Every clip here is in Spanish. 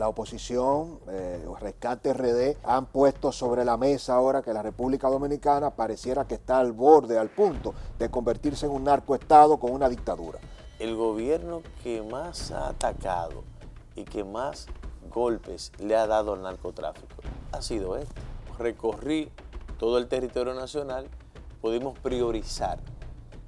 la oposición, Rescate RD, han puesto sobre la mesa ahora que la República Dominicana pareciera que está al borde, al punto de convertirse en un narcoestado con una dictadura. El gobierno que más ha atacado y que más golpes le ha dado al narcotráfico ha sido este. Recorrí todo el territorio nacional, pudimos priorizar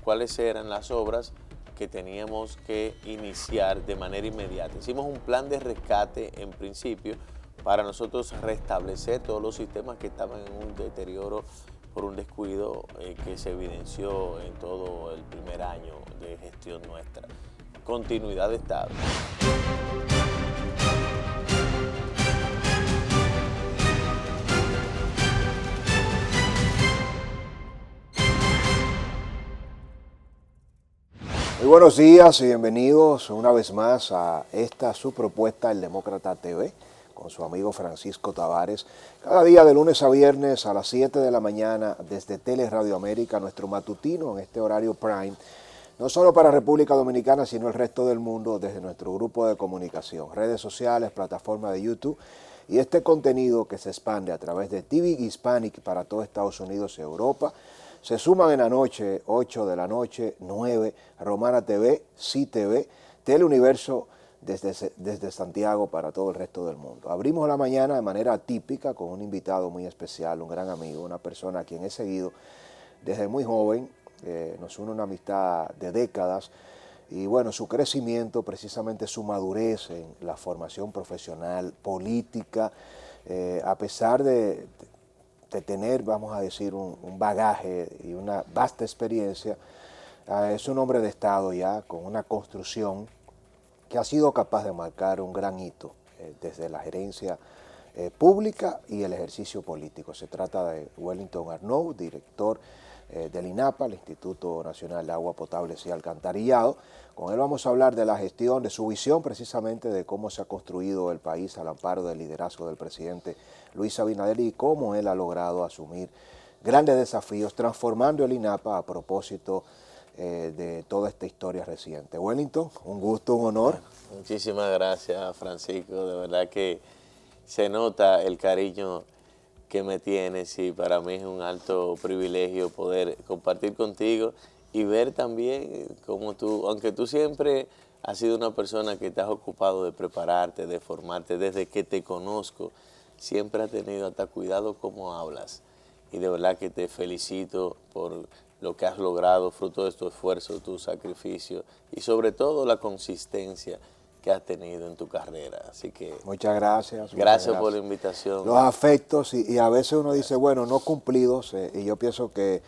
cuáles eran las obras que teníamos que iniciar de manera inmediata. Hicimos un plan de rescate en principio para nosotros restablecer todos los sistemas que estaban en un deterioro por un descuido que se evidenció en todo el primer año de gestión nuestra. Continuidad de Estado. Muy buenos días y bienvenidos una vez más a esta su propuesta, El Demócrata TV, con su amigo Francisco Tavares. Cada día de lunes a viernes a las 7 de la mañana desde Teleradio América, nuestro matutino en este horario prime, no solo para República Dominicana, sino el resto del mundo desde nuestro grupo de comunicación, redes sociales, plataforma de YouTube y este contenido que se expande a través de TV Hispanic para todo Estados Unidos y Europa. Se suman en la noche, 8 de la noche, 9, Romana TV, CTV, Teleuniverso desde Santiago para todo el resto del mundo. Abrimos la mañana de manera atípica con un invitado muy especial, un gran amigo, una persona a quien he seguido desde muy joven, nos une una amistad de décadas y bueno, su crecimiento, precisamente su madurez en la formación profesional, política, a pesar de tener, vamos a decir, un bagaje y una vasta experiencia, es un hombre de Estado ya con una construcción que ha sido capaz de marcar un gran hito desde la gerencia pública y el ejercicio político. Se trata de Wellington Arnaud, director del INAPA, el Instituto Nacional de Agua Potable y Alcantarillado. Con él vamos a hablar de la gestión, de su visión precisamente de cómo se ha construido el país al amparo del liderazgo del presidente Luis Abinader y cómo él ha logrado asumir grandes desafíos transformando el INAPA a propósito de toda esta historia reciente. Wellington, un gusto, un honor. Muchísimas gracias, Francisco. De verdad que se nota el cariño que me tienes y para mí es un alto privilegio poder compartir contigo y ver también cómo tú, aunque tú siempre has sido una persona que te has ocupado de prepararte, de formarte, desde que te conozco, siempre has tenido hasta cuidado cómo hablas y de verdad que te felicito por lo que has logrado, fruto de tu esfuerzo, tu sacrificio y sobre todo la consistencia que has tenido en tu carrera. Así que muchas gracias. Gracias por la invitación. Los afectos y a veces uno dice, bueno, no cumplidos, y yo pienso que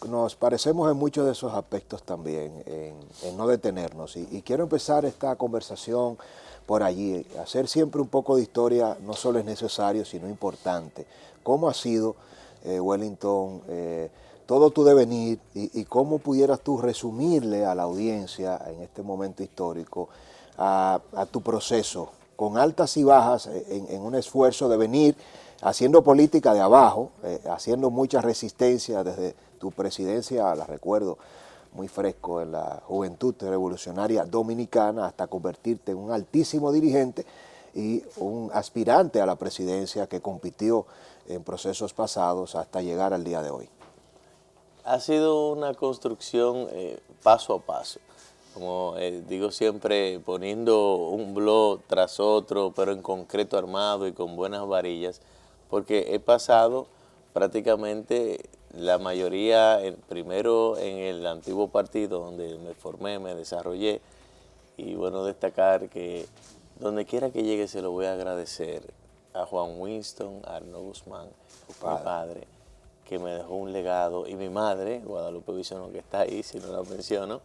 nos parecemos en muchos de esos aspectos también, en no detenernos. Y quiero empezar esta conversación por allí. Hacer siempre un poco de historia no solo es necesario, sino importante. ¿Cómo ha sido, Wellington, todo tu devenir y cómo pudieras tú resumirle a la audiencia en este momento histórico a tu proceso, con altas y bajas, en un esfuerzo de venir haciendo política de abajo, haciendo mucha resistencia desde tu presidencia, la recuerdo muy fresco, en la Juventud Revolucionaria Dominicana, hasta convertirte en un altísimo dirigente y un aspirante a la presidencia que compitió en procesos pasados hasta llegar al día de hoy? Ha sido una construcción paso a paso. Como digo siempre, poniendo un blog tras otro, pero en concreto armado y con buenas varillas, porque he pasado prácticamente la mayoría, primero en el antiguo partido donde me formé, me desarrollé, y bueno, destacar que donde quiera que llegue se lo voy a agradecer a Juan Winston, a Arnaud Guzmán, mi padre, que me dejó un legado, y mi madre, Guadalupe Visono, que está ahí, si no la menciono,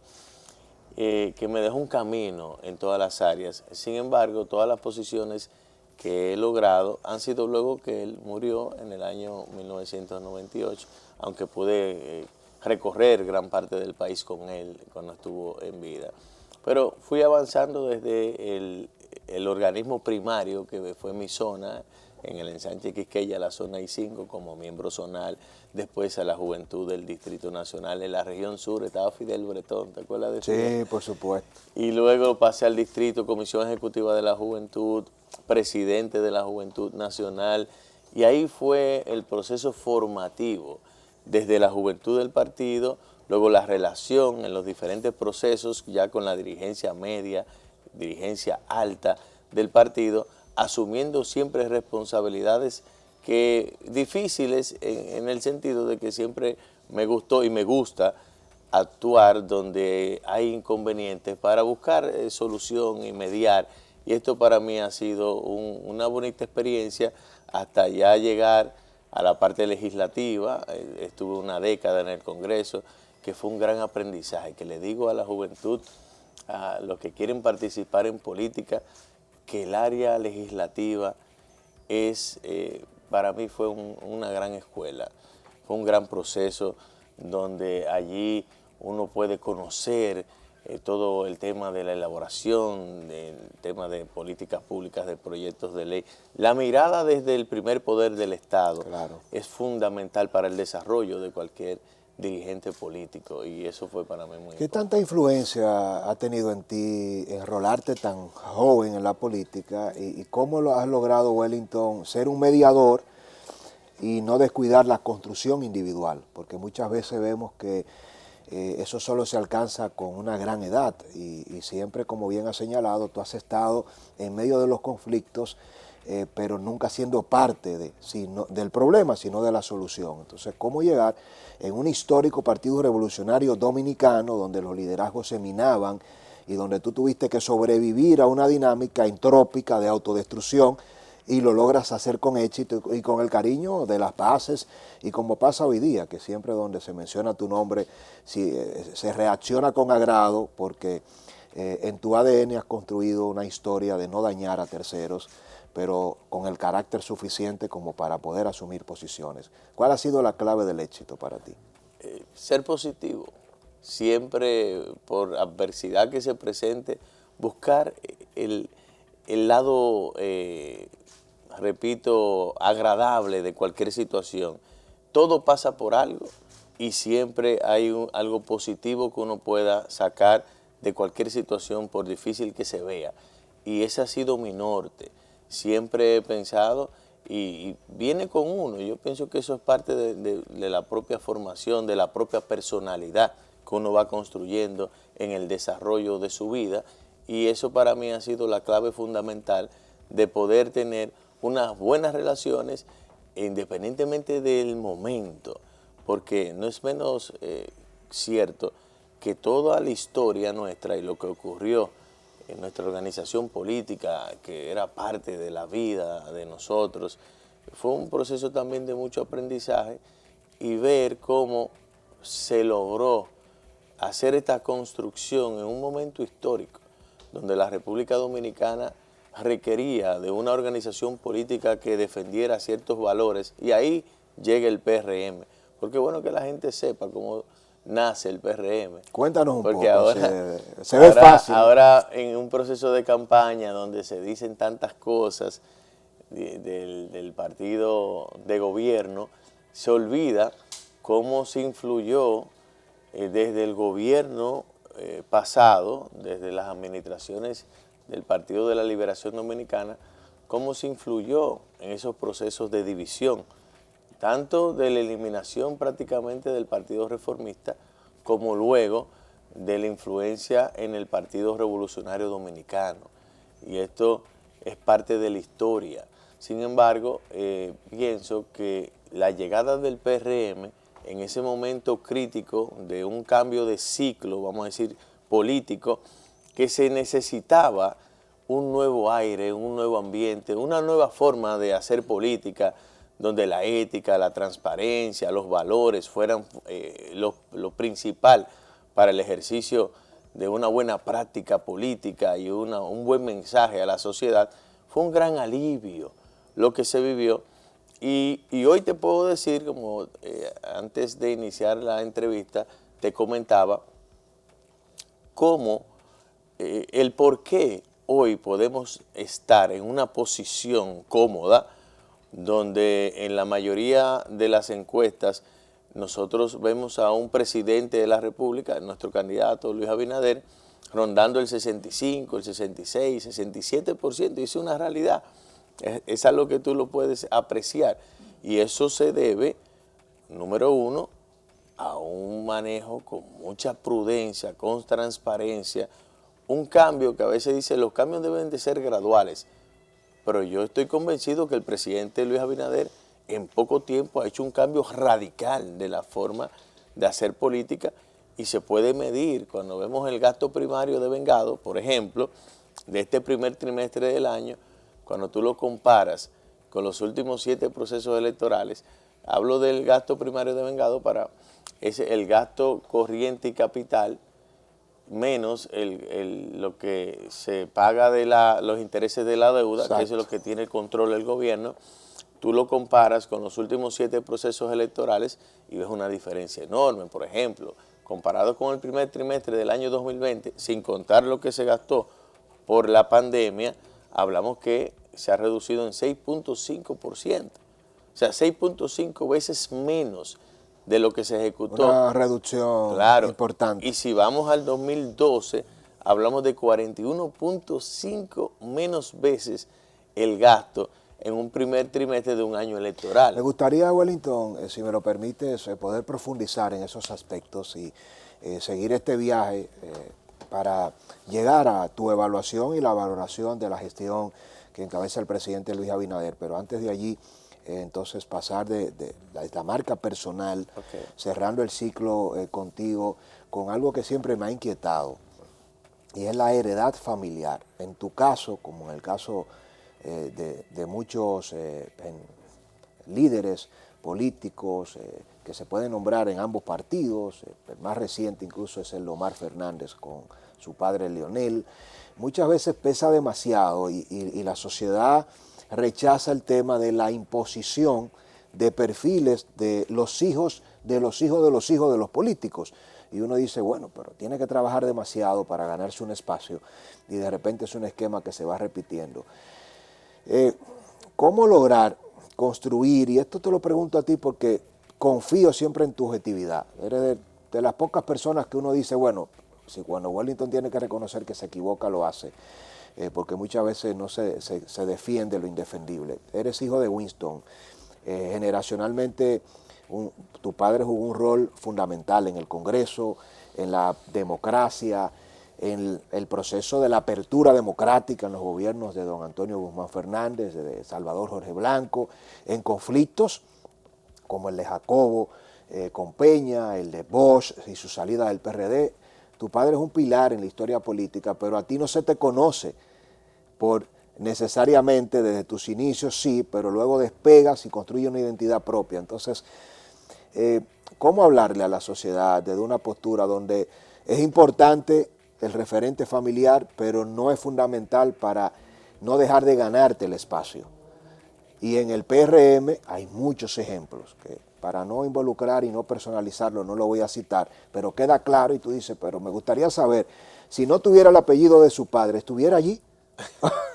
que me dejó un camino en todas las áreas. Sin embargo, todas las posiciones que he logrado han sido luego que él murió en el año 1998, aunque pude recorrer gran parte del país con él cuando estuvo en vida. Pero fui avanzando desde el organismo primario, que fue mi zona, en el ensanche Quisqueya, la zona I-5, como miembro zonal, después a la Juventud del Distrito Nacional. En la región sur estaba Fidel Bretón, ¿te acuerdas de eso? Sí, por supuesto. Y luego pasé al distrito, Comisión Ejecutiva de la Juventud, presidente de la Juventud Nacional, y ahí fue el proceso formativo, desde la juventud del partido, luego la relación en los diferentes procesos, ya con la dirigencia media, dirigencia alta del partido, asumiendo siempre responsabilidades difíciles en el sentido de que siempre me gustó y me gusta actuar donde hay inconvenientes para buscar solución y mediar. Y esto para mí ha sido una bonita experiencia hasta ya llegar a la parte legislativa. Estuve una década en el Congreso, que fue un gran aprendizaje, que le digo a la juventud, a los que quieren participar en política, que el área legislativa para mí fue una gran escuela, fue un gran proceso donde allí uno puede conocer todo el tema de la elaboración, del tema de políticas públicas, de proyectos de ley. La mirada desde el primer poder del Estado es fundamental para el desarrollo de cualquier dirigente político, y eso fue para mí muy importante. ¿Qué tanta influencia ha tenido en ti enrolarte tan joven en la política y cómo lo has logrado, Wellington, ser un mediador y no descuidar la construcción individual? Porque muchas veces vemos que eso solo se alcanza con una gran edad y siempre, como bien has señalado, tú has estado en medio de los conflictos, pero nunca siendo parte del problema, sino de la solución. Entonces, ¿cómo llegar en un histórico partido revolucionario dominicano donde los liderazgos se minaban y donde tú tuviste que sobrevivir a una dinámica entrópica de autodestrucción, y lo logras hacer con éxito y con el cariño de las bases, y como pasa hoy día, que siempre donde se menciona tu nombre se reacciona con agrado porque en tu ADN has construido una historia de no dañar a terceros, pero con el carácter suficiente como para poder asumir posiciones. ¿Cuál ha sido la clave del éxito para ti? Ser positivo, siempre por adversidad que se presente, buscar el lado, repito, agradable de cualquier situación. Todo pasa por algo y siempre hay algo positivo que uno pueda sacar de cualquier situación, por difícil que se vea. Y ese ha sido mi norte. Siempre he pensado, y viene con uno, yo pienso que eso es parte de la propia formación, de la propia personalidad que uno va construyendo en el desarrollo de su vida, y eso para mí ha sido la clave fundamental de poder tener unas buenas relaciones independientemente del momento, porque no es menos cierto que toda la historia nuestra y lo que ocurrió en nuestra organización política, que era parte de la vida de nosotros, fue un proceso también de mucho aprendizaje, y ver cómo se logró hacer esta construcción en un momento histórico, donde la República Dominicana requería de una organización política que defendiera ciertos valores, y ahí llega el PRM. Porque es bueno que la gente sepa cómo nace el PRM. Cuéntanos un porque poco, ahora, se ve fácil. Ahora en un proceso de campaña donde se dicen tantas cosas del partido de gobierno, se olvida cómo se influyó desde el gobierno pasado, desde las administraciones del Partido de la Liberación Dominicana, cómo se influyó en esos procesos de división, tanto de la eliminación prácticamente del Partido Reformista, como luego de la influencia en el Partido Revolucionario Dominicano. Y esto es parte de la historia. Sin embargo, pienso que la llegada del PRM en ese momento crítico de un cambio de ciclo, vamos a decir, político, que se necesitaba un nuevo aire, un nuevo ambiente, una nueva forma de hacer política, donde la ética, la transparencia, los valores fueran lo principal para el ejercicio de una buena práctica política y un buen mensaje a la sociedad. Fue un gran alivio lo que se vivió, y hoy te puedo decir, como antes de iniciar la entrevista te comentaba, cómo el por qué hoy podemos estar en una posición cómoda, donde en la mayoría de las encuestas nosotros vemos a un presidente de la República, nuestro candidato Luis Abinader, rondando el 65, el 66, 67%, y eso es una realidad. Es algo que tú lo puedes apreciar. Y eso se debe, número uno, a un manejo con mucha prudencia, con transparencia, un cambio que a veces dice los cambios deben de ser graduales, pero yo estoy convencido que el presidente Luis Abinader en poco tiempo ha hecho un cambio radical de la forma de hacer política y se puede medir cuando vemos el gasto primario devengado, por ejemplo, de este primer trimestre del año, cuando tú lo comparas con los últimos 7 procesos electorales. Hablo del gasto primario devengado para el gasto corriente y capital menos lo que se paga de los intereses de la deuda. Exacto. Que eso es lo que tiene el control del gobierno. Tú lo comparas con los últimos 7 procesos electorales y ves una diferencia enorme. Por ejemplo, comparado con el primer trimestre del año 2020, sin contar lo que se gastó por la pandemia, hablamos que se ha reducido en 6.5%. O sea, 6.5 veces menos de lo que se ejecutó. Una reducción importante. Y si vamos al 2012, hablamos de 41.5 menos veces el gasto en un primer trimestre de un año electoral. Me gustaría, Wellington, si me lo permites, poder profundizar en esos aspectos y seguir este viaje para llegar a tu evaluación y la valoración de la gestión que encabeza el presidente Luis Abinader. Pero antes de allí, entonces pasar de la marca personal, cerrando el ciclo contigo, con algo que siempre me ha inquietado, y es la heredad familiar. En tu caso, como en el caso de muchos líderes políticos que se pueden nombrar en ambos partidos, el más reciente incluso es el Omar Fernández con su padre Leonel, muchas veces pesa demasiado y la sociedad rechaza el tema de la imposición de perfiles de los hijos de los hijos de los hijos de los políticos. Y uno dice, bueno, pero tiene que trabajar demasiado para ganarse un espacio y de repente es un esquema que se va repitiendo. ¿Cómo lograr construir? Y esto te lo pregunto a ti porque confío siempre en tu objetividad. Eres de las pocas personas que uno dice, bueno, si cuando Wellington tiene que reconocer que se equivoca, lo hace. Porque muchas veces no se defiende lo indefendible. Eres hijo de Winston. Generacionalmente, tu padre jugó un rol fundamental en el Congreso, en la democracia, en el proceso de la apertura democrática en los gobiernos de don Antonio Guzmán Fernández, de Salvador Jorge Blanco, en conflictos como el de Jacobo con Peña, el de Bosch y su salida del PRD. Tu padre es un pilar en la historia política, pero a ti no se te conoce por necesariamente desde tus inicios, sí, pero luego despegas y construyes una identidad propia. Entonces, ¿cómo hablarle a la sociedad desde una postura donde es importante el referente familiar, pero no es fundamental para no dejar de ganarte el espacio? Y en el PRM hay muchos ejemplos que para no involucrar y no personalizarlo no lo voy a citar, pero queda claro y tú dices, pero me gustaría saber, si no tuviera el apellido de su padre, ¿estuviera allí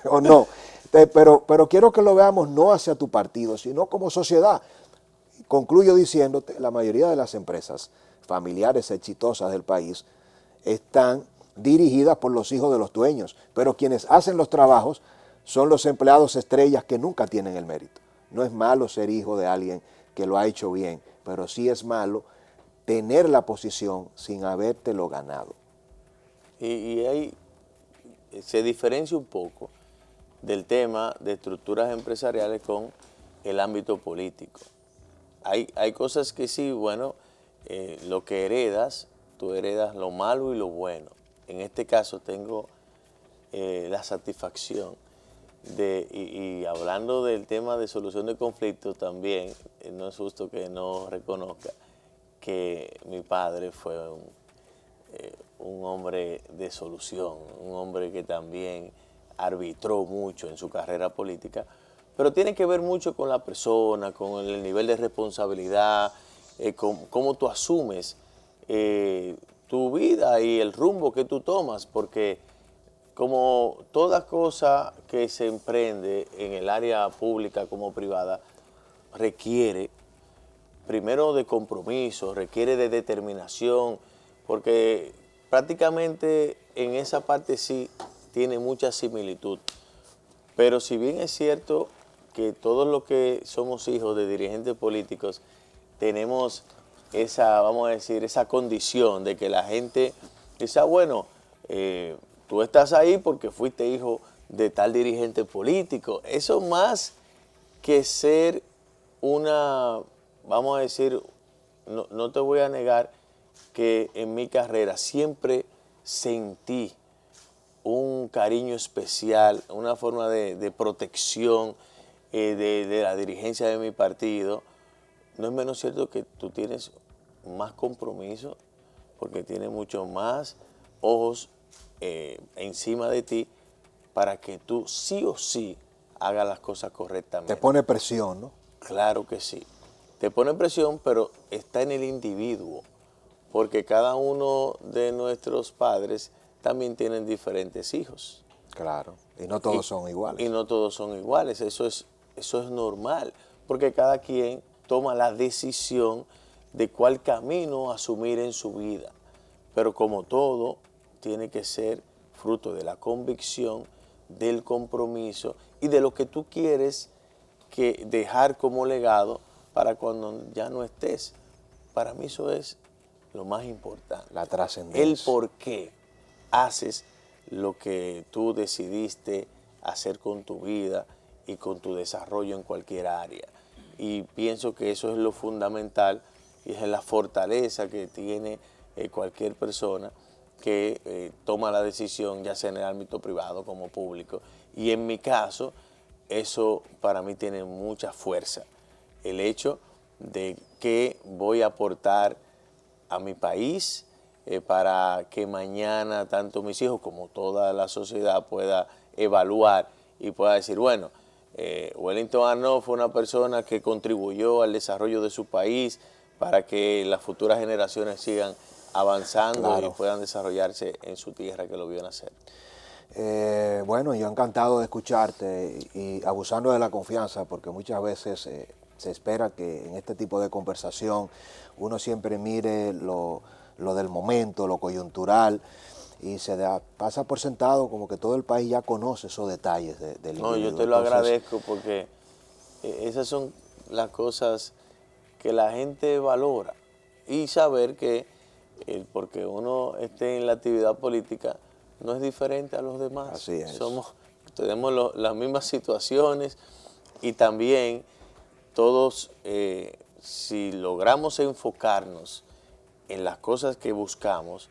o no? Pero quiero que lo veamos no hacia tu partido, sino como sociedad. Concluyo diciéndote, la mayoría de las empresas familiares exitosas del país están dirigidas por los hijos de los dueños, pero quienes hacen los trabajos son los empleados estrellas que nunca tienen el mérito. No es malo ser hijo de alguien que lo ha hecho bien, pero sí es malo tener la posición sin habértelo ganado. Y ahí se diferencia un poco del tema de estructuras empresariales con el ámbito político. Hay cosas que sí, bueno, lo que heredas, tú heredas lo malo y lo bueno. En este caso tengo la satisfacción y hablando del tema de solución de conflictos también, no es justo que no reconozca que mi padre fue un hombre de solución, un hombre que también arbitró mucho en su carrera política, pero tiene que ver mucho con la persona, con el nivel de responsabilidad, con cómo tú asumes tu vida y el rumbo que tú tomas, porque como toda cosa que se emprende en el área pública como privada, requiere primero de compromiso, requiere de determinación, porque prácticamente en esa parte sí tiene mucha similitud. Pero si bien es cierto que todos los que somos hijos de dirigentes políticos tenemos esa, vamos a decir, esa condición de que la gente dice, bueno, tú estás ahí porque fuiste hijo de tal dirigente político. Eso más que ser una, vamos a decir, no te voy a negar que en mi carrera siempre sentí un cariño especial, una forma de protección de la dirigencia de mi partido. No es menos cierto que tú tienes más compromiso porque tienes mucho más ojos encima de ti para que tú sí o sí hagas las cosas correctamente. Te pone presión, ¿no? Claro que sí. Te pone presión, pero está en el individuo, porque cada uno de nuestros padres también tienen diferentes hijos. Claro, y no todos son iguales. Y no todos son iguales, eso es normal, porque cada quien toma la decisión de cuál camino asumir en su vida. Pero como todo, tiene que ser fruto de la convicción, del compromiso y de lo que tú quieres que dejar como legado para cuando ya no estés. Para mí eso es lo más importante. La trascendencia. El por qué haces lo que tú decidiste hacer con tu vida y con tu desarrollo en cualquier área. Y pienso que eso es lo fundamental y es la fortaleza que tiene cualquier persona que toma la decisión, ya sea en el ámbito privado como público. Y en mi caso, eso para mí tiene mucha fuerza. El hecho de que voy a aportar a mi país para que mañana tanto mis hijos como toda la sociedad pueda evaluar y pueda decir, bueno, Wellington Arnaud fue una persona que contribuyó al desarrollo de su país para que las futuras generaciones sigan avanzando, claro, y puedan desarrollarse en su tierra que lo vio nacer. Bueno, yo encantado de escucharte y abusando de la confianza, porque muchas veces se espera que en este tipo de conversación uno siempre mire lo del momento, lo coyuntural, y pasa por sentado como que todo el país ya conoce esos detalles del individuo. No, yo te lo agradezco porque esas son las cosas que la gente valora, y saber que porque uno esté en la actividad política no es diferente a los demás. Así es. Tenemos las mismas situaciones y también todos, si logramos enfocarnos en las cosas que buscamos,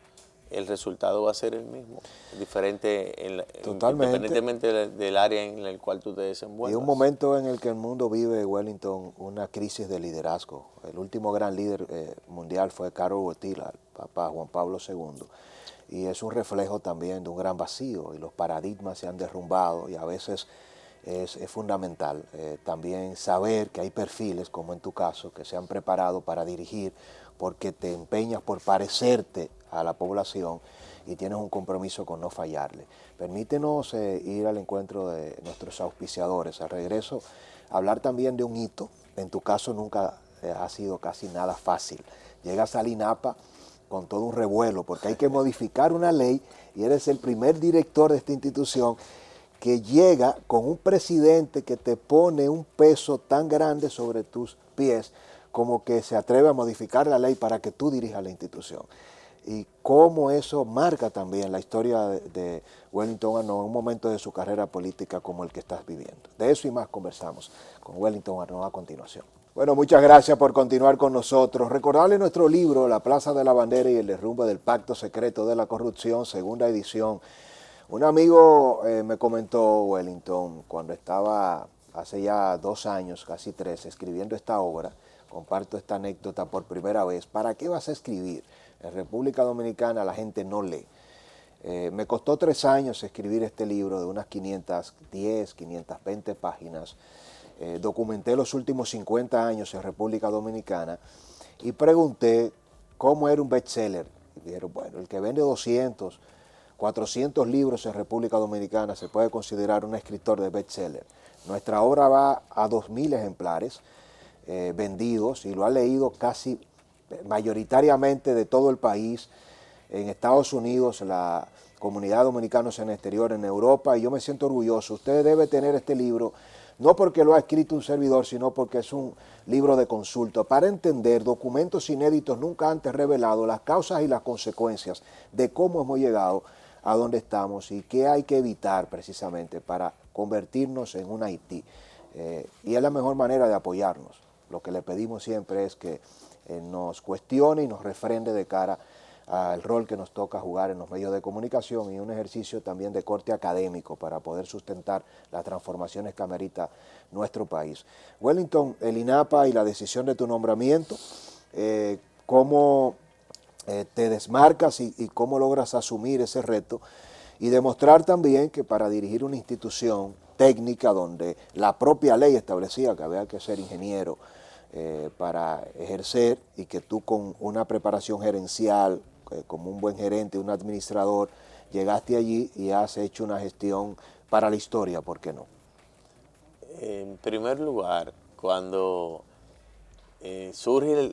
el resultado va a ser el mismo, diferente independientemente del área en el cual tú te desenvuelvas. Y un momento en el que el mundo vive, Wellington, una crisis de liderazgo. El último gran líder mundial fue Karol Wojtyla, el Papa Juan Pablo II, y es un reflejo también de un gran vacío, y los paradigmas se han derrumbado, y a veces es fundamental también saber que hay perfiles, como en tu caso, que se han preparado para dirigir, porque te empeñas por parecerte a la población y tienes un compromiso con no fallarle. Permítenos ir al encuentro de nuestros auspiciadores. Al regreso, hablar también de un hito. En tu caso nunca ha sido casi nada fácil. Llegas al INAPA con todo un revuelo, porque hay que modificar una ley y eres el primer director de esta institución que llega con un presidente que te pone un peso tan grande sobre tus pies como que se atreve a modificar la ley para que tú dirijas la institución. Y cómo eso marca también la historia de Wellington Arnaud en un momento de su carrera política como el que estás viviendo. De eso y más conversamos con Wellington Arnaud a continuación. Bueno, muchas gracias por continuar con nosotros. Recordarle nuestro libro, La Plaza de la Bandera y el derrumbe del Pacto Secreto de la Corrupción, segunda edición. Un amigo me comentó, Wellington, cuando estaba hace ya 2 años, casi 3, escribiendo esta obra, comparto esta anécdota por primera vez. ¿Para qué vas a escribir? En República Dominicana la gente no lee. Me costó 3 años escribir este libro de unas 510, 520 páginas. Documenté los últimos 50 años en República Dominicana y pregunté cómo era un bestseller. Y dijeron, bueno, el que vende 200, 400 libros en República Dominicana se puede considerar un escritor de bestseller. Nuestra obra va a 2.000 ejemplares vendidos y lo ha leído casi mayoritariamente de todo el país, en Estados Unidos, la comunidad dominicana en el exterior, en Europa, y yo me siento orgulloso. Usted debe tener este libro, no porque lo ha escrito un servidor, sino porque es un libro de consulta para entender documentos inéditos nunca antes revelados, las causas y las consecuencias de cómo hemos llegado a donde estamos y qué hay que evitar precisamente para convertirnos en un Haití. Y es la mejor manera de apoyarnos. Lo que le pedimos siempre es que nos cuestione y nos refrende de cara al rol que nos toca jugar en los medios de comunicación y un ejercicio también de corte académico para poder sustentar las transformaciones que amerita nuestro país. Wellington, el INAPA y la decisión de tu nombramiento, cómo te desmarcas y cómo logras asumir ese reto y demostrar también que para dirigir una institución técnica donde la propia ley establecía que había que ser ingeniero para ejercer y que tú con una preparación gerencial, como un buen gerente, un administrador, llegaste allí y has hecho una gestión para la historia, ¿por qué no? En primer lugar, cuando surge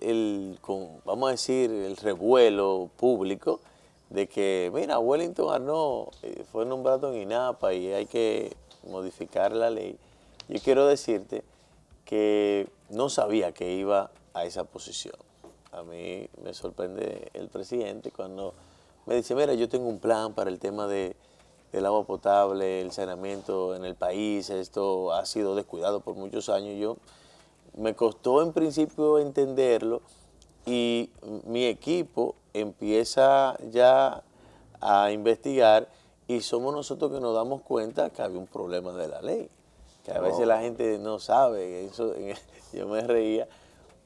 vamos a decir, el revuelo público de que, mira, Wellington Arnaud fue nombrado en INAPA y hay que modificar la ley, yo quiero decirte que no sabía que iba a esa posición. A mí me sorprende el presidente cuando me dice, mira, yo tengo un plan para el tema del agua potable, el saneamiento en el país, esto ha sido descuidado por muchos años. Me costó en principio entenderlo y mi equipo empieza ya a investigar y somos nosotros que nos damos cuenta que había un problema de la ley, que a veces la gente no sabe. Yo me reía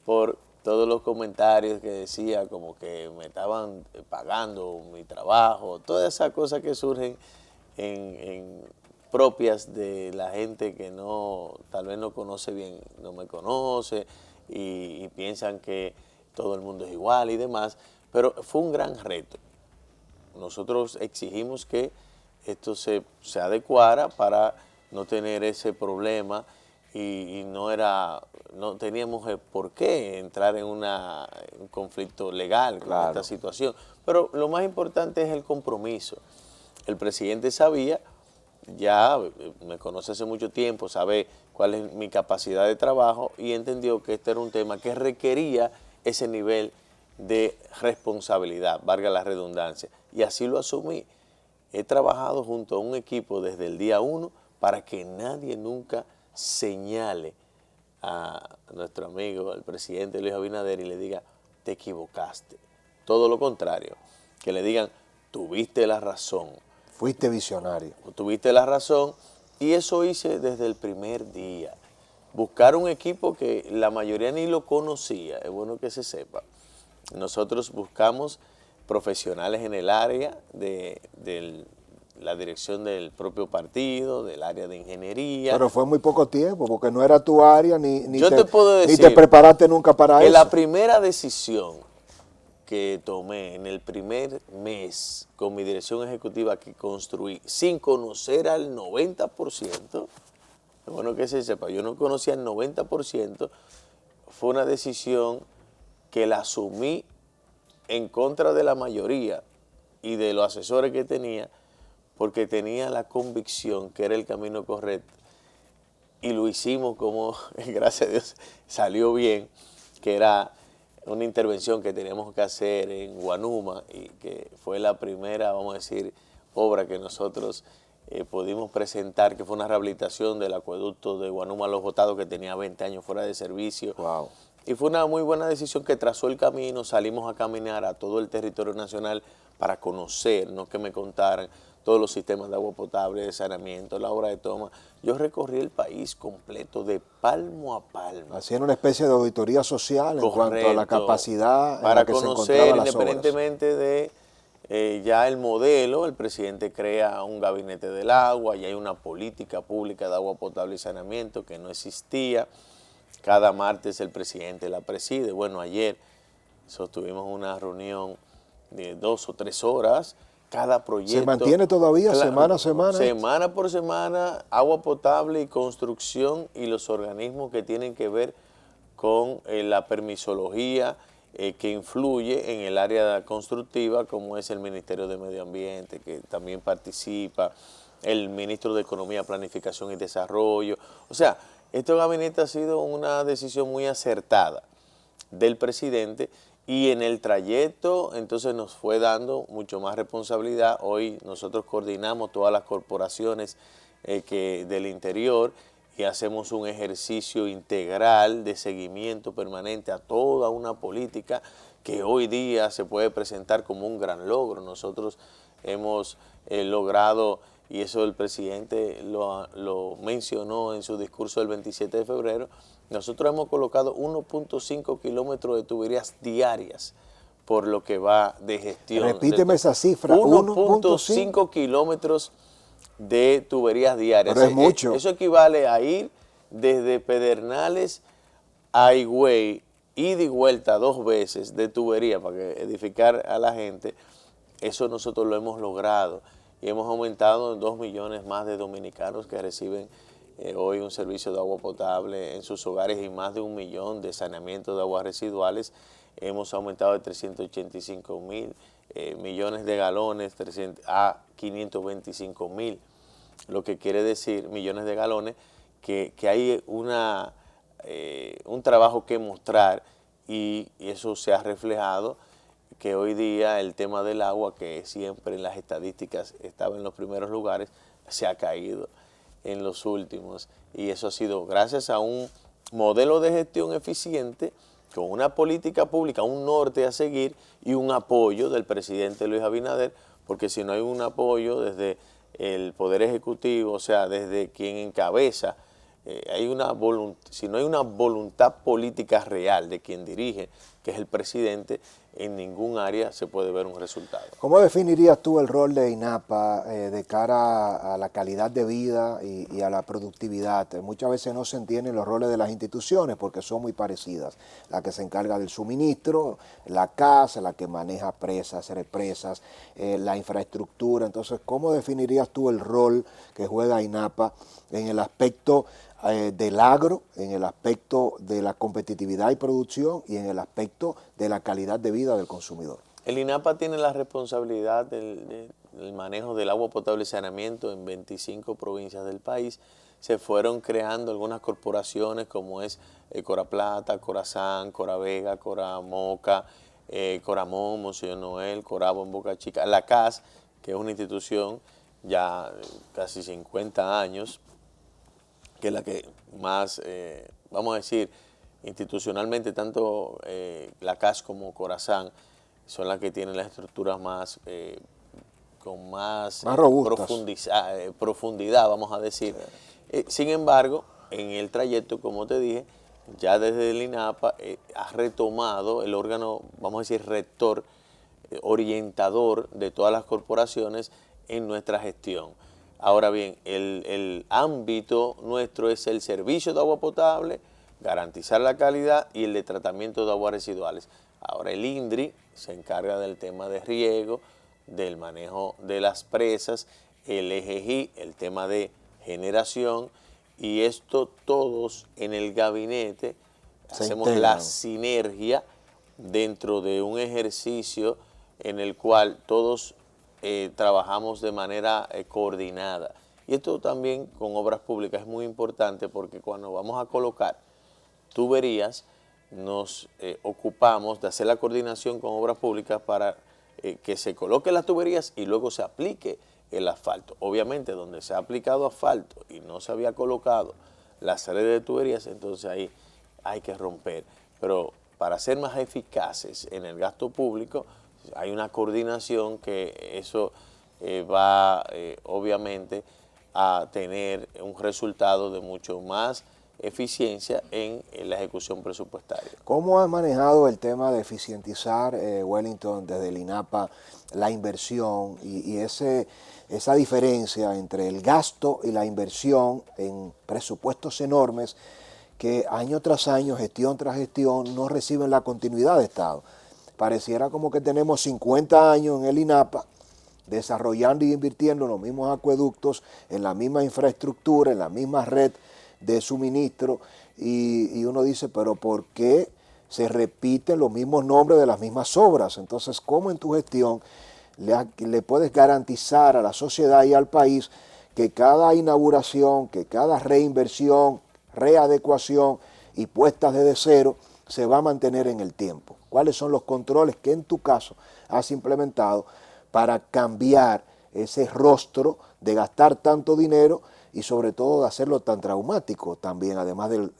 por todos los comentarios que decía como que me estaban pagando mi trabajo, todas esas cosas que surgen propias de la gente que tal vez no conoce bien, no me conoce y piensan que todo el mundo es igual y demás, pero fue un gran reto. Nosotros exigimos que esto se adecuara para no tener ese problema y no teníamos por qué entrar en un conflicto legal con esta situación. Pero lo más importante es el compromiso. El presidente sabía, ya me conoce hace mucho tiempo, sabe cuál es mi capacidad de trabajo y entendió que este era un tema que requería ese nivel de responsabilidad, valga la redundancia, y así lo asumí. He trabajado junto a un equipo desde el día 1 para que nadie nunca señale a nuestro amigo, al presidente Luis Abinader, y le diga, te equivocaste. Todo lo contrario, que le digan, tuviste la razón. Fuiste visionario. Tuviste la razón, y eso hice desde el primer día. Buscar un equipo que la mayoría ni lo conocía, es bueno que se sepa. Nosotros buscamos profesionales en el área de la dirección del propio partido, del área de ingeniería. Pero fue muy poco tiempo, porque no era tu área, ni te te preparaste nunca para eso. La primera decisión que tomé en el primer mes con mi dirección ejecutiva que construí, sin conocer al 90%, es bueno que se sepa, yo no conocía al 90%, fue una decisión que la asumí en contra de la mayoría y de los asesores que tenía, porque tenía la convicción que era el camino correcto y lo hicimos como, gracias a Dios, salió bien, que era una intervención que teníamos que hacer en Guanuma y que fue la primera, vamos a decir, obra que nosotros pudimos presentar, que fue una rehabilitación del acueducto de Guanuma Los Botados que tenía 20 años fuera de servicio. Wow. Y fue una muy buena decisión que trazó el camino, salimos a caminar a todo el territorio nacional para conocer, no que me contaran, todos los sistemas de agua potable, de saneamiento, la obra de toma. Yo recorrí el país completo de palmo a palmo. Haciendo una especie de auditoría social en cuanto a la capacidad para en la que conocer, se encontraban las independientemente obras. de ya el modelo, el presidente crea un gabinete del agua, y hay una política pública de agua potable y saneamiento que no existía. Cada martes el presidente la preside. Bueno, ayer sostuvimos una reunión de 2 o 3 horas. Cada proyecto. ¿Se mantiene todavía semana a semana? Semana por semana, agua potable y construcción y los organismos que tienen que ver con la permisología que influye en el área constructiva, como es el Ministerio de Medio Ambiente, que también participa, el Ministro de Economía, Planificación y Desarrollo. O sea, este gabinete ha sido una decisión muy acertada del presidente, y en el trayecto entonces nos fue dando mucho más responsabilidad. Hoy nosotros coordinamos todas las corporaciones del interior y hacemos un ejercicio integral de seguimiento permanente a toda una política que hoy día se puede presentar como un gran logro. Nosotros hemos logrado, y eso el presidente lo mencionó en su discurso del 27 de febrero, nosotros hemos colocado 1.5 kilómetros de tuberías diarias por lo que va de gestión. Repíteme esa cifra. 1.5 kilómetros de tuberías diarias. Pero es mucho. Eso equivale a ir desde Pedernales a Higüey, ida y vuelta 2 veces de tubería para edificar a la gente. Eso nosotros lo hemos logrado y hemos aumentado en 2 millones más de dominicanos que reciben hoy un servicio de agua potable en sus hogares, y más de 1 millón de saneamientos de aguas residuales. Hemos aumentado de 385 mil millones de galones a 525 mil, lo que quiere decir millones de galones, que hay un trabajo que mostrar, y eso se ha reflejado, que hoy día el tema del agua, que siempre en las estadísticas estaba en los primeros lugares, se ha caído en los últimos, y eso ha sido gracias a un modelo de gestión eficiente, con una política pública, un norte a seguir y un apoyo del presidente Luis Abinader, porque si no hay un apoyo desde el Poder Ejecutivo, o sea, desde quien encabeza, si no hay una voluntad política real de quien dirige, que es el presidente, en ningún área se puede ver un resultado. ¿Cómo definirías tú el rol de INAPA de cara a la calidad de vida y a la productividad? Muchas veces no se entienden los roles de las instituciones porque son muy parecidas. La que se encarga del suministro, la CAS, la que maneja presas, represas, la infraestructura. Entonces, ¿cómo definirías tú el rol que juega INAPA en el aspecto del agro, en el aspecto de la competitividad y producción, y en el aspecto de la calidad de vida del consumidor? El INAPA tiene la responsabilidad del manejo del agua potable y saneamiento en 25 provincias del país. Se fueron creando algunas corporaciones como es Cora Plata, Corazán, Cora Vega, Cora Moca, Coramón, Monseñor Noel, Corabo en Boca Chica, la CAS, que es una institución ya casi 50 años, que es la que más, vamos a decir, institucionalmente, tanto la CAS como Corazán son las que tienen las estructuras más, con más profundidad, vamos a decir. Sin embargo, en el trayecto, como te dije, ya desde el INAPA ha retomado el órgano, vamos a decir, rector, orientador de todas las corporaciones en nuestra gestión. Ahora bien, el ámbito nuestro es el servicio de agua potable, garantizar la calidad, y el de tratamiento de aguas residuales. Ahora el INDRI se encarga del tema de riego, del manejo de las presas, el EGI, el tema de generación, y esto todos en el gabinete hacemos la sinergia dentro de un ejercicio en el cual todos trabajamos de manera coordinada. Y esto también con obras públicas es muy importante, porque cuando vamos a colocar tuberías, nos ocupamos de hacer la coordinación con obras públicas para que se coloquen las tuberías y luego se aplique el asfalto. Obviamente, donde se ha aplicado asfalto y no se había colocado las redes de tuberías, entonces ahí hay que romper. Pero para ser más eficaces en el gasto público, hay una coordinación que eso va obviamente a tener un resultado de mucho más eficiencia en la ejecución presupuestaria. ¿Cómo has manejado el tema de eficientizar, Wellington, desde el INAPA, la inversión y esa diferencia entre el gasto y la inversión en presupuestos enormes que año tras año, gestión tras gestión, no reciben la continuidad de Estado? Pareciera como que tenemos 50 años en el INAPA desarrollando y invirtiendo en los mismos acueductos, en la misma infraestructura, en la misma red de suministro, y uno dice, pero ¿por qué se repiten los mismos nombres de las mismas obras. Entonces, ¿cómo en tu gestión le puedes garantizar a la sociedad y al país que cada inauguración, que cada reinversión, readecuación y puestas desde cero se va a mantener en el tiempo? ¿Cuáles son los controles que en tu caso has implementado para cambiar ese rostro de gastar tanto dinero y sobre todo de hacerlo tan traumático también, además del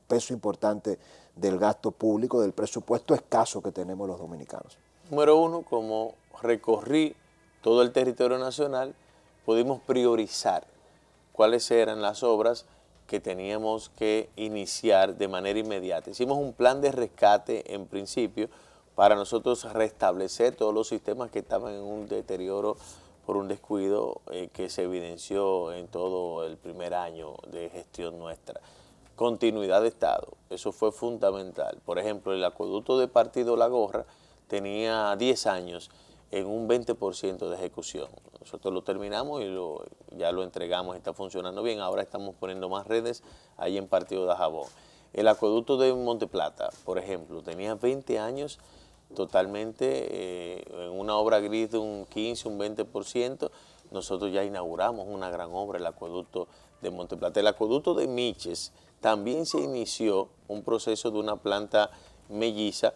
peso importante del gasto público, del presupuesto escaso que tenemos los dominicanos? Número uno, como recorrí todo el territorio nacional, pudimos priorizar cuáles eran las obras que teníamos que iniciar de manera inmediata. Hicimos un plan de rescate en principio para nosotros restablecer todos los sistemas que estaban en un deterioro por un descuido que se evidenció en todo el primer año de gestión nuestra. Continuidad de Estado, eso fue fundamental. Por ejemplo, el acueducto de Partido La Gorra tenía 10 años en un 20% de ejecución. Nosotros lo terminamos y ya lo entregamos, está funcionando bien. Ahora estamos poniendo más redes ahí en Partido de Jabón. El acueducto de Monteplata, por ejemplo, tenía 20 años totalmente en una obra gris de un 15, un 20%. Nosotros ya inauguramos una gran obra, el acueducto de Monteplata. El acueducto de Miches también se inició un proceso de una planta melliza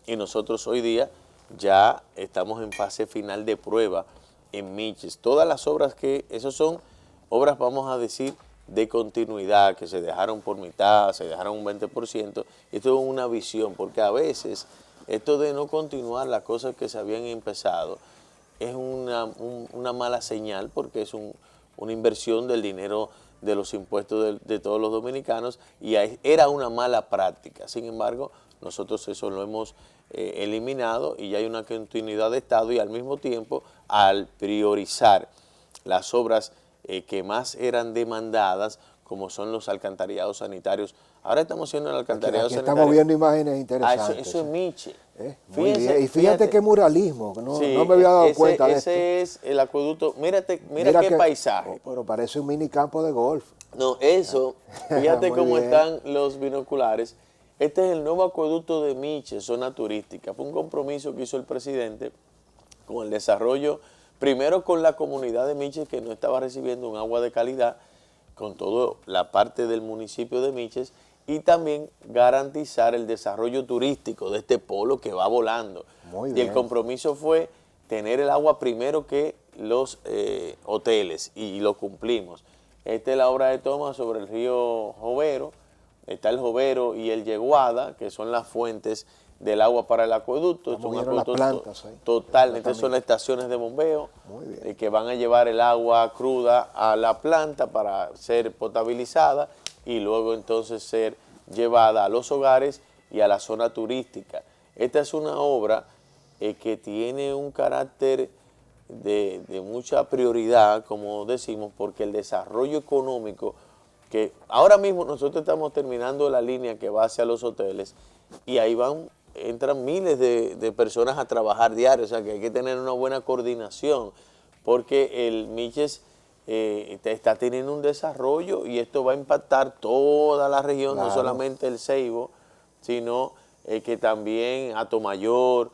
y nosotros hoy día ya estamos en fase final de prueba en Miches. Todas las obras esas son obras, vamos a decir, de continuidad, que se dejaron por mitad, se dejaron un 20%. Esto es una visión, porque a veces esto de no continuar las cosas que se habían empezado es una mala señal, porque es una inversión del dinero de los impuestos de todos los dominicanos y era una mala práctica. Sin embargo, nosotros eso lo hemos eliminado y ya hay una continuidad de Estado, y al mismo tiempo, al priorizar las obras que más eran demandadas, como son los alcantarillados sanitarios. Ahora estamos haciendo el alcantarillado sanitario. Estamos viendo imágenes interesantes. Eso es Miche. Muy bien. Y fíjate qué muralismo, no me había dado cuenta de esto. Ese es el acueducto. Mira qué paisaje. Pero parece un mini campo de golf. No, fíjate cómo están los binoculares. Este es el nuevo acueducto de Miche, zona turística. Fue un compromiso que hizo el presidente con el desarrollo, primero con la comunidad de Miches, que no estaba recibiendo un agua de calidad, con toda la parte del municipio de Miches, y también garantizar el desarrollo turístico de este polo que va volando. Muy bien. Y el compromiso fue tener el agua primero que los hoteles, y lo cumplimos. Esta es la obra de toma sobre el río Jovero. Está el Jovero y el Yeguada, que son las fuentes del agua para el acueducto. Estamos viendo las plantas ahí. Totalmente, son las estaciones de bombeo que van a llevar el agua cruda a la planta para ser potabilizada y luego entonces ser llevada a los hogares y a la zona turística. Esta es una obra que tiene un carácter de mucha prioridad, como decimos, porque el desarrollo económico, que ahora mismo nosotros estamos terminando la línea que va hacia los hoteles y ahí entran miles de personas a trabajar diario, o sea que hay que tener una buena coordinación, porque el Miches está teniendo un desarrollo y esto va a impactar toda la región, claro. No solamente el Ceibo, sino que también Atomayor,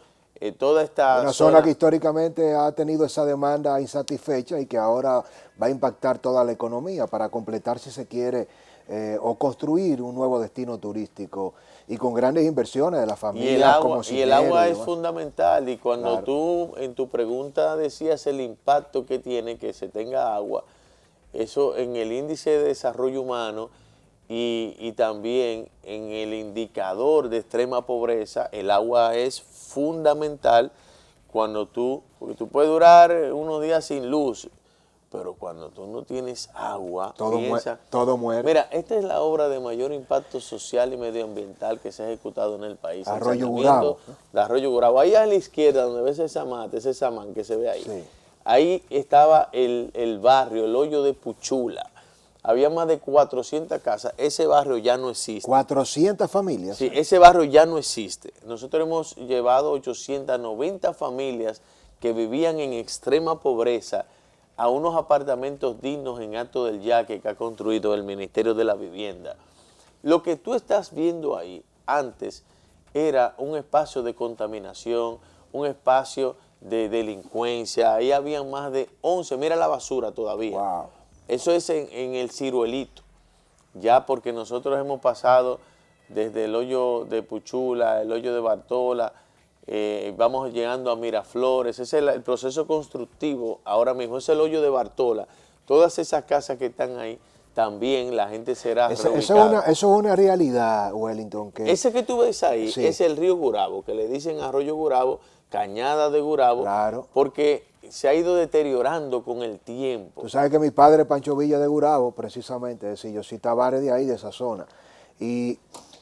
toda esta una zona que históricamente ha tenido esa demanda insatisfecha y que ahora va a impactar toda la economía para completar, si se quiere, o construir un nuevo destino turístico y con grandes inversiones de la familia. Y el agua es fundamental, y cuando claro. Tú en tu pregunta decías el impacto que tiene que se tenga agua, eso en el índice de desarrollo humano y también en el indicador de extrema pobreza, el agua es fundamental porque tú puedes durar unos días sin luz, pero cuando tú no tienes agua, todo muere. Mira, esta es la obra de mayor impacto social y medioambiental que se ha ejecutado en el país. Arroyo Gurabo. De Arroyo Gurabo. Ahí a la izquierda, donde ves ese samán que se ve ahí, sí. Ahí estaba el barrio, el hoyo de Puchula. Había más de 400 casas. Ese barrio ya no existe. 400 familias. Sí, ese barrio ya no existe. Nosotros hemos llevado 890 familias que vivían en extrema pobreza a unos apartamentos dignos en Alto del Yaque que ha construido el Ministerio de la Vivienda. Lo que tú estás viendo ahí antes era un espacio de contaminación, un espacio de delincuencia. Ahí habían más de 11, mira la basura todavía. Wow. Eso es en el Ciruelito, ya porque nosotros hemos pasado desde el hoyo de Puchula, el hoyo de Bartola, vamos llegando a Miraflores, ese es el proceso constructivo ahora mismo, es el hoyo de Bartola. Todas esas casas que están ahí, también la gente será reubicada. Eso es una realidad, Wellington. Ese que tú ves ahí sí, es el río Gurabo, que le dicen Arroyo Gurabo, Cañada de Gurabo, claro, porque se ha ido deteriorando con el tiempo. Tú sabes que mi padre es Pancho Villa de Gurabo, precisamente, es decir, yo soy Tavares de ahí, de esa zona. Y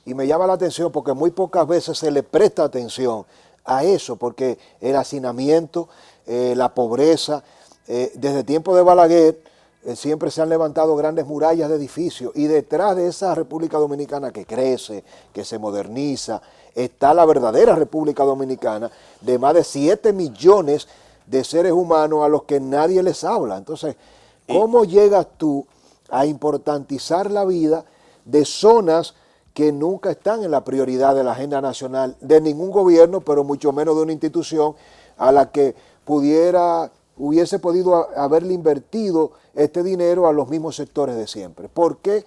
me llama la atención porque muy pocas veces se le presta atención a eso, porque el hacinamiento, la pobreza, desde tiempo de Balaguer, siempre se han levantado grandes murallas de edificios y detrás de esa República Dominicana que crece, que se moderniza, está la verdadera República Dominicana de más de 7 millones de seres humanos a los que nadie les habla. Entonces, ¿cómo llegas tú a importantizar la vida de zonas que nunca están en la prioridad de la agenda nacional de ningún gobierno, pero mucho menos de una institución a la que hubiese podido haberle invertido este dinero a los mismos sectores de siempre? ¿Por qué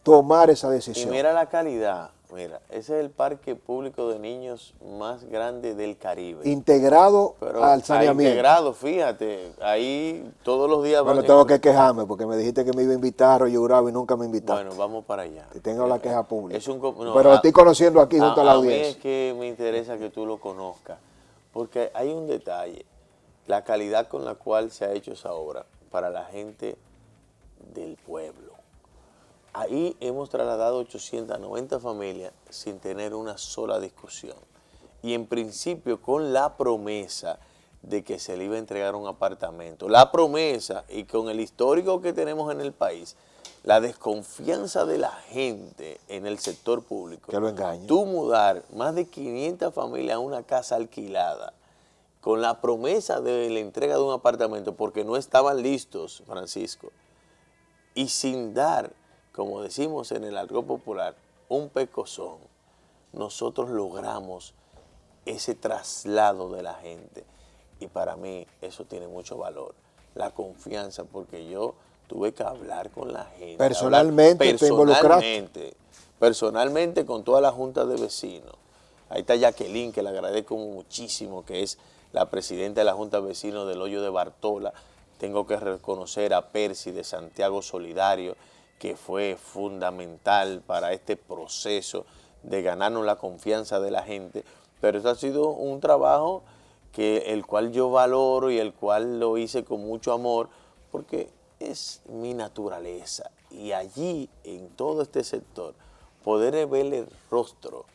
tomar esa decisión? Y mira la calidad, mira, ese es el parque público de niños más grande del Caribe. Integrado al saneamiento. Integrado, fíjate, ahí todos los días... Bueno, tengo que quejarme porque me dijiste que me iba a invitar a Arroyo Gurabo y nunca me invitaste. Bueno, vamos para allá. Te tengo la queja pública. No, pero lo estoy conociendo aquí junto a la audiencia. A mí es que me interesa que tú lo conozcas, porque hay un detalle, la calidad con la cual se ha hecho esa obra para la gente del pueblo. Ahí hemos trasladado 890 familias sin tener una sola discusión. Y en principio con la promesa de que se le iba a entregar un apartamento. La promesa, y con el histórico que tenemos en el país, la desconfianza de la gente en el sector público. Que lo engañe. Tú mudar más de 500 familias a una casa alquilada con la promesa de la entrega de un apartamento porque no estaban listos, Francisco, y sin dar, como decimos en el argot popular, un pecozón, nosotros logramos ese traslado de la gente. Y para mí eso tiene mucho valor, la confianza, porque yo tuve que hablar con la gente. Personalmente te involucraste. Personalmente con toda la junta de vecinos. Ahí está Jacqueline, que le agradezco muchísimo, que es la presidenta de la junta de vecinos del hoyo de Bartola. Tengo que reconocer a Percy de Santiago Solidario, que fue fundamental para este proceso de ganarnos la confianza de la gente. Pero eso ha sido un trabajo el cual yo valoro y el cual lo hice con mucho amor, porque es mi naturaleza. Y allí, en todo este sector, poder ver el rostro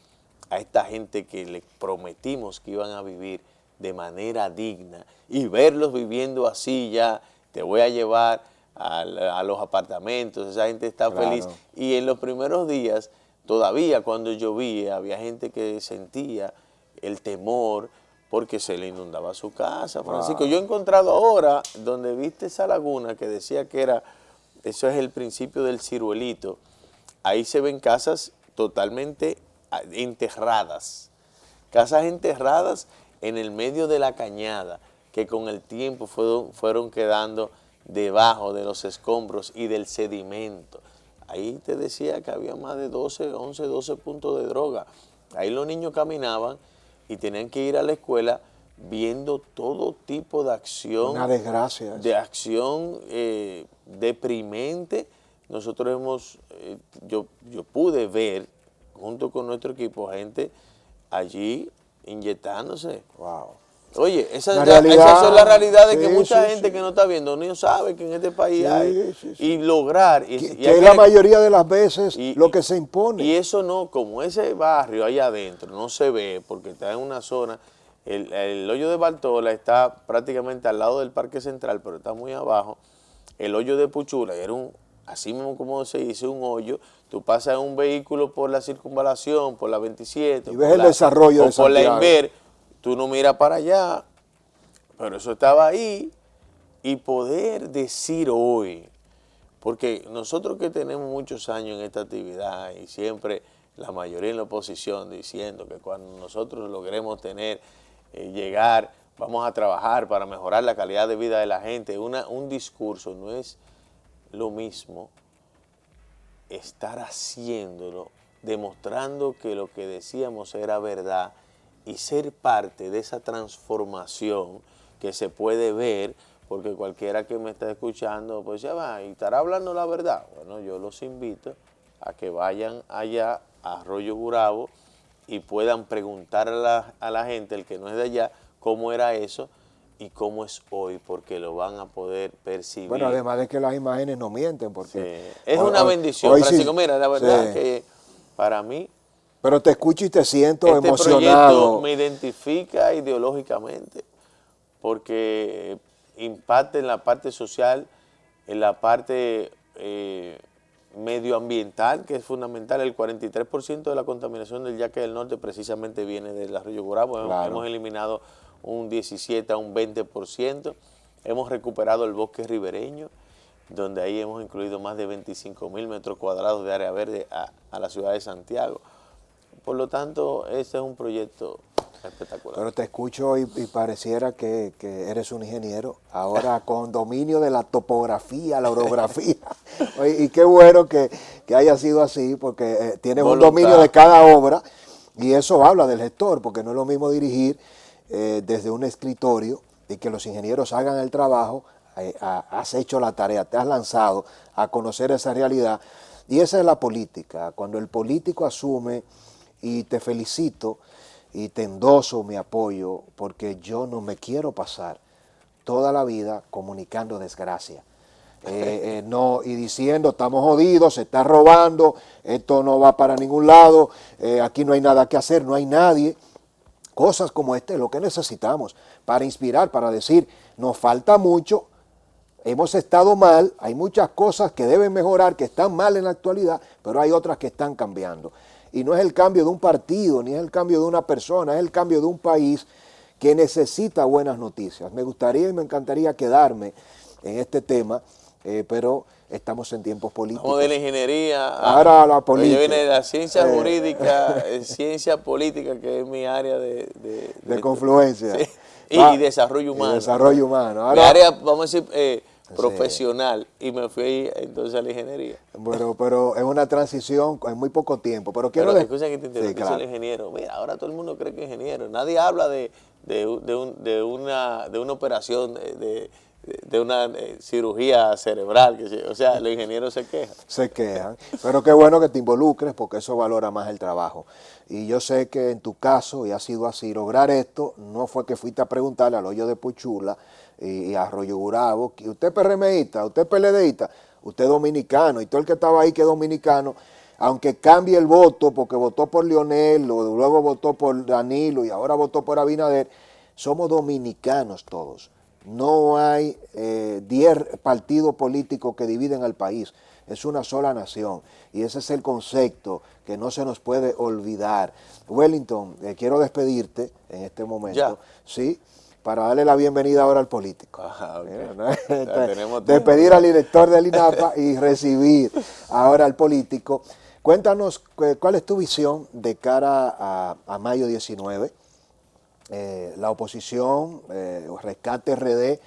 a esta gente que le prometimos que iban a vivir de manera digna y verlos viviendo así ya, te voy a llevar a los apartamentos, esa gente está feliz. Y en los primeros días, todavía cuando llovía, había gente que sentía el temor porque se le inundaba su casa. Francisco, yo he encontrado ahora, donde viste esa laguna que decía que era, eso es el principio del Ciruelito, ahí se ven casas totalmente enterradas, en el medio de la cañada, que con el tiempo fueron quedando debajo de los escombros y del sedimento. Ahí te decía que había más de 11, 12 puntos de droga. Ahí los niños caminaban y tenían que ir a la escuela viendo todo tipo de acción. Una desgracia. De acción deprimente. Nosotros yo pude ver, junto con nuestro equipo, gente allí inyectándose. Wow. Oye, esa es la realidad de que mucha gente que no está viendo no sabe que en este país hay. Y lograr. Que es la mayoría de las veces lo que se impone. Y eso no, como ese barrio ahí adentro no se ve porque está en una zona, el hoyo de Bartola está prácticamente al lado del Parque Central, pero está muy abajo. El hoyo de Puchula, era así mismo como se dice, un hoyo. Tú pasas en un vehículo por la circunvalación, por la 27. Y ves el desarrollo de Santiago. Por la Inver. Tú no miras para allá, pero eso estaba ahí. Y poder decir hoy, porque nosotros que tenemos muchos años en esta actividad y siempre la mayoría en la oposición, diciendo que cuando nosotros logremos llegar, vamos a trabajar para mejorar la calidad de vida de la gente. Un discurso no es lo mismo estar haciéndolo, demostrando que lo que decíamos era verdad y ser parte de esa transformación que se puede ver, porque cualquiera que me está escuchando, pues ya va, y estará hablando la verdad. Bueno, yo los invito a que vayan allá a Arroyo Gurabo y puedan preguntar a la gente, el que no es de allá, cómo era eso y cómo es hoy, porque lo van a poder percibir. Bueno, además de que las imágenes no mienten, porque... Sí. Es una bendición, Francisco. Sí, mira, la verdad sí. que para mí Pero te escucho y te siento este emocionado. proyecto me identifica ideológicamente, porque impacta en la parte social, en la parte medioambiental, que es fundamental. El 43% de la contaminación del Yaque del Norte precisamente viene del Arroyo Gurabo. Claro. Hemos eliminado un 17 a un 20%. Hemos recuperado el bosque ribereño, donde ahí hemos incluido más de 25.000 metros cuadrados de área verde a la ciudad de Santiago. Por lo tanto, este es un proyecto espectacular. Pero te escucho y pareciera que eres un ingeniero, ahora con dominio de la topografía, la orografía. Y qué bueno que haya sido así, porque tienes un dominio de cada obra, y eso habla del gestor, porque no es lo mismo dirigir desde un escritorio y que los ingenieros hagan el trabajo. Has hecho la tarea, te has lanzado a conocer esa realidad, y esa es la política. Cuando el político asume, y te felicito y te endoso mi apoyo, porque yo no me quiero pasar toda la vida comunicando desgracia. No, y diciendo estamos jodidos, se está robando, esto no va para ningún lado, aquí no hay nada que hacer, no hay nadie. Cosas como este es lo que necesitamos para inspirar, para decir, nos falta mucho, hemos estado mal, hay muchas cosas que deben mejorar, que están mal en la actualidad, pero hay otras que están cambiando. Y no es el cambio de un partido, ni es el cambio de una persona, es el cambio de un país que necesita buenas noticias. Me gustaría y me encantaría quedarme en este tema, pero estamos en tiempos políticos. Como de la ingeniería ahora la política. Yo vine de la ciencia jurídica, ciencia política, que es mi área de confluencia. Sí. Y desarrollo humano. Y desarrollo humano. Ahora, mi área, vamos a decir, profesional, y me fui entonces a la ingeniería. Bueno, pero es una transición en muy poco tiempo. Pero escucha que te interrumpo, claro. El ingeniero. Mira, ahora todo el mundo cree que es ingeniero. Nadie habla de una operación, de una cirugía cerebral. O sea, los ingenieros se quejan. Se quejan. Pero qué bueno que te involucres, porque eso valora más el trabajo. Y yo sé que en tu caso, y ha sido así, lograr esto no fue que fuiste a preguntarle al hoyo de Puchula y a Arroyo Gurabo, que usted es PRMista, usted es PLDista, usted es dominicano, y todo el que estaba ahí que es dominicano, aunque cambie el voto, porque votó por Leonel, luego votó por Danilo y ahora votó por Abinader, somos dominicanos todos. No hay 10 partidos políticos que dividen al país, es una sola nación, y ese es el concepto que no se nos puede olvidar. Wellington, quiero despedirte en este momento. ¿Ya? Sí, para darle la bienvenida ahora al político. Okay. Despedir al director del INAPA y recibir ahora al político. Cuéntanos cuál es tu visión de cara a mayo 19. La oposición, Rescate RD,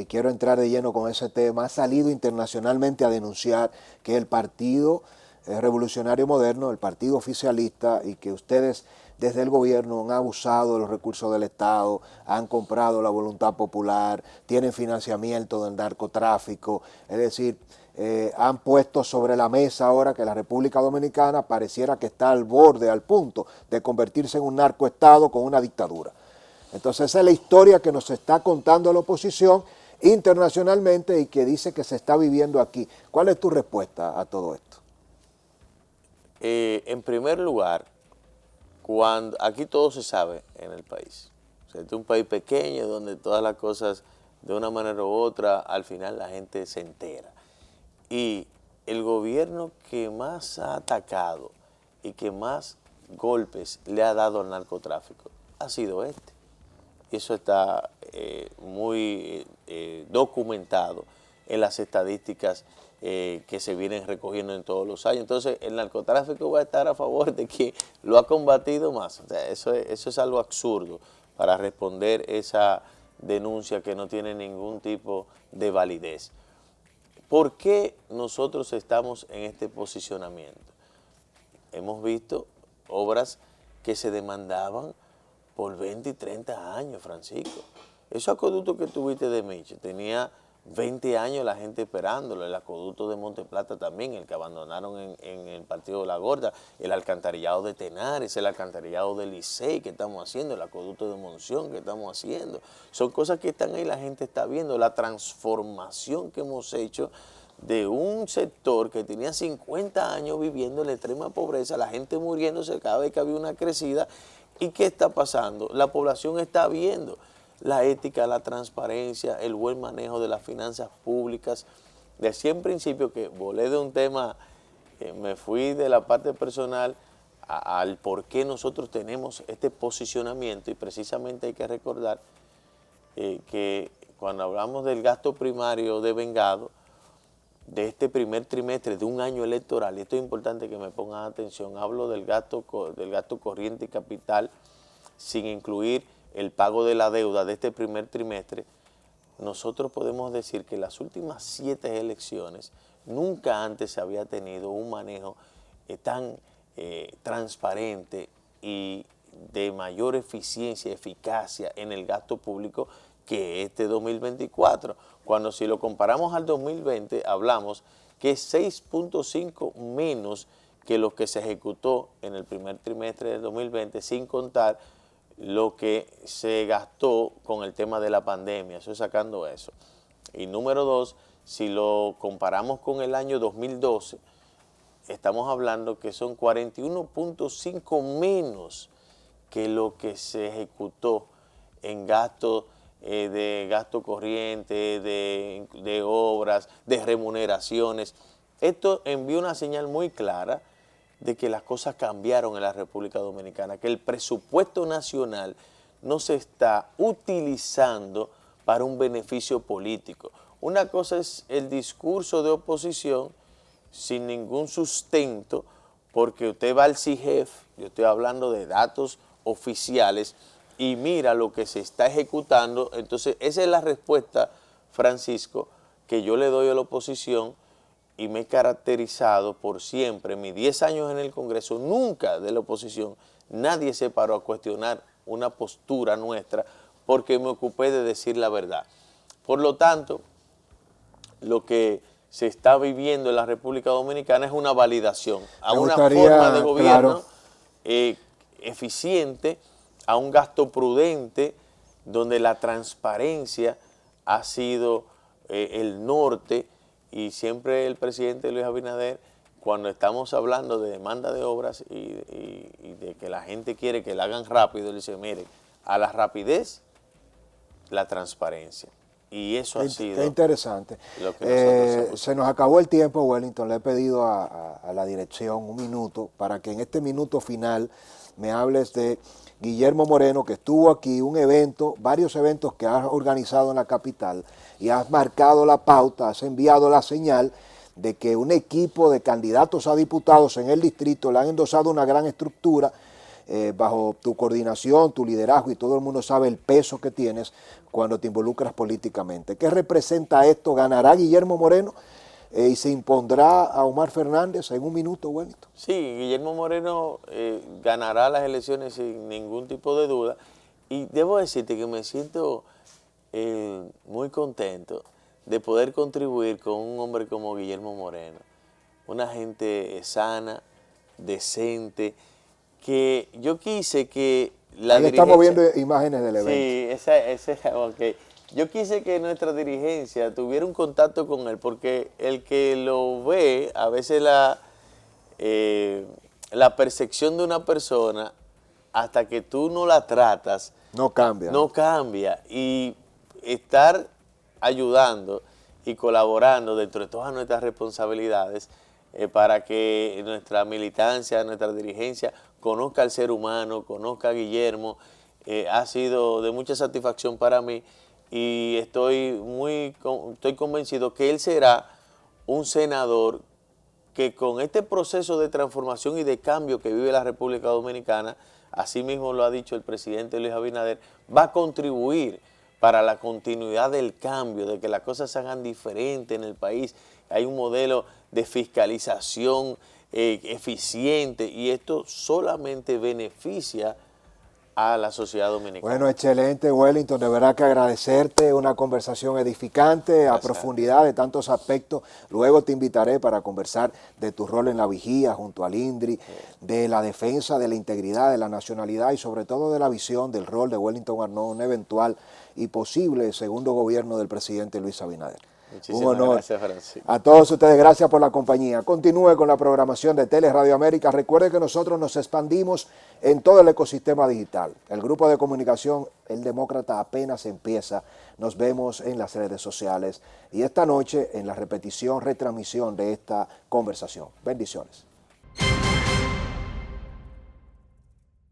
quiero entrar de lleno con ese tema, ha salido internacionalmente a denunciar que el Partido Revolucionario Moderno, el partido oficialista, y que ustedes desde el gobierno han abusado de los recursos del Estado, han comprado la voluntad popular, tienen financiamiento del narcotráfico, es decir, han puesto sobre la mesa ahora que la República Dominicana pareciera que está al borde, al punto de convertirse en un narcoestado con una dictadura. Entonces esa es la historia que nos está contando la oposición internacionalmente y que dice que se está viviendo aquí. ¿Cuál es tu respuesta a todo esto? En primer lugar, aquí todo se sabe en el país. O sea, este es un país pequeño donde todas las cosas, de una manera u otra, al final la gente se entera. Y el gobierno que más ha atacado y que más golpes le ha dado al narcotráfico ha sido este. Y eso está muy documentado en las estadísticas que se vienen recogiendo en todos los años. Entonces, el narcotráfico va a estar a favor de quien lo ha combatido más. O sea, eso es algo absurdo para responder esa denuncia que no tiene ningún tipo de validez. ¿Por qué nosotros estamos en este posicionamiento? Hemos visto obras que se demandaban por 20 y 30 años, Francisco. Ese acueducto que tuviste de Miche tenía 20 años la gente esperándolo, el acueducto de Monteplata también, el que abandonaron en el partido de La Gorda, el alcantarillado de Tenares, el alcantarillado de Licey que estamos haciendo, el acueducto de Monción que estamos haciendo. Son cosas que están ahí, la gente está viendo, la transformación que hemos hecho de un sector que tenía 50 años viviendo en la extrema pobreza, la gente muriéndose cada vez que había una crecida. ¿Y qué está pasando? La población está viendo la ética, la transparencia, el buen manejo de las finanzas públicas. Decía en principio que volé de un tema, me fui de la parte personal al por qué nosotros tenemos este posicionamiento, y precisamente hay que recordar que cuando hablamos del gasto primario devengado, de este primer trimestre de un año electoral, y esto es importante que me pongan atención, hablo del gasto corriente y capital sin incluir el pago de la deuda de este primer trimestre. Nosotros podemos decir que en las últimas 7 elecciones nunca antes se había tenido un manejo tan transparente y de mayor eficiencia y eficacia en el gasto público que este 2024. Cuando si lo comparamos al 2020, hablamos que es 6.5 menos que lo que se ejecutó en el primer trimestre del 2020, sin contar lo que se gastó con el tema de la pandemia, eso es sacando eso. Y número 2, si lo comparamos con el año 2012, estamos hablando que son 41.5 menos que lo que se ejecutó en gasto de gasto corriente, de obras, de remuneraciones. Esto envía una señal muy clara de que las cosas cambiaron en la República Dominicana, que el presupuesto nacional no se está utilizando para un beneficio político. Una cosa es el discurso de oposición sin ningún sustento, porque usted va al CIGEF, yo estoy hablando de datos oficiales, y mira lo que se está ejecutando. Entonces esa es la respuesta, Francisco, que yo le doy a la oposición, y me he caracterizado por siempre, en mis 10 años en el Congreso, nunca de la oposición, nadie se paró a cuestionar una postura nuestra porque me ocupé de decir la verdad. Por lo tanto, lo que se está viviendo en la República Dominicana es una validación a una forma de gobierno eficiente, a un gasto prudente, donde la transparencia ha sido el norte. Y siempre el presidente Luis Abinader, cuando estamos hablando de demanda de obras y de que la gente quiere que la hagan rápido, él dice, mire, a la rapidez, la transparencia. Y eso ha sido qué interesante. Lo que nosotros hemos... Se nos acabó el tiempo, Wellington. Le he pedido a la dirección un minuto para que en este minuto final me hables de Guillermo Moreno, que estuvo aquí, un evento, varios eventos que has organizado en la capital, y has marcado la pauta, has enviado la señal de que un equipo de candidatos a diputados en el distrito le han endosado una gran estructura bajo tu coordinación, tu liderazgo, y todo el mundo sabe el peso que tienes cuando te involucras políticamente. ¿Qué representa esto? ¿Ganará Guillermo Moreno y se impondrá a Omar Fernández en un minuto, Wellington? Sí, Guillermo Moreno ganará las elecciones sin ningún tipo de duda, y debo decirte que me siento muy contento de poder contribuir con un hombre como Guillermo Moreno, una gente sana, decente, que yo quise que la Ahí estamos viendo imágenes del evento. Sí, okay. Yo quise que nuestra dirigencia tuviera un contacto con él, porque el que lo ve, a veces la percepción de una persona, hasta que tú no la tratas, no cambia. No cambia. Y estar ayudando y colaborando dentro de todas nuestras responsabilidades para que nuestra militancia, nuestra dirigencia conozca al ser humano, conozca a Guillermo, ha sido de mucha satisfacción para mí, y estoy convencido que él será un senador que con este proceso de transformación y de cambio que vive la República Dominicana, así mismo lo ha dicho el presidente Luis Abinader, va a contribuir para la continuidad del cambio, de que las cosas se hagan diferentes en el país. Hay un modelo de fiscalización eficiente y esto solamente beneficia a la sociedad dominicana. Bueno, excelente, Wellington, de verdad que agradecerte, una conversación edificante, a profundidad de tantos aspectos. Luego te invitaré para conversar de tu rol en la vigía junto al INDRI, de la defensa de la integridad, de la nacionalidad y sobre todo de la visión del rol de Wellington Arnaud, un eventual y posible segundo gobierno del presidente Luis Abinader. Muchísimas gracias, Francisco. A todos ustedes, gracias por la compañía. Continúe con la programación de Radio América. Recuerde que nosotros nos expandimos en todo el ecosistema digital. El grupo de comunicación El Demócrata apenas empieza. Nos vemos en las redes sociales y esta noche en la repetición, retransmisión de esta conversación. Bendiciones.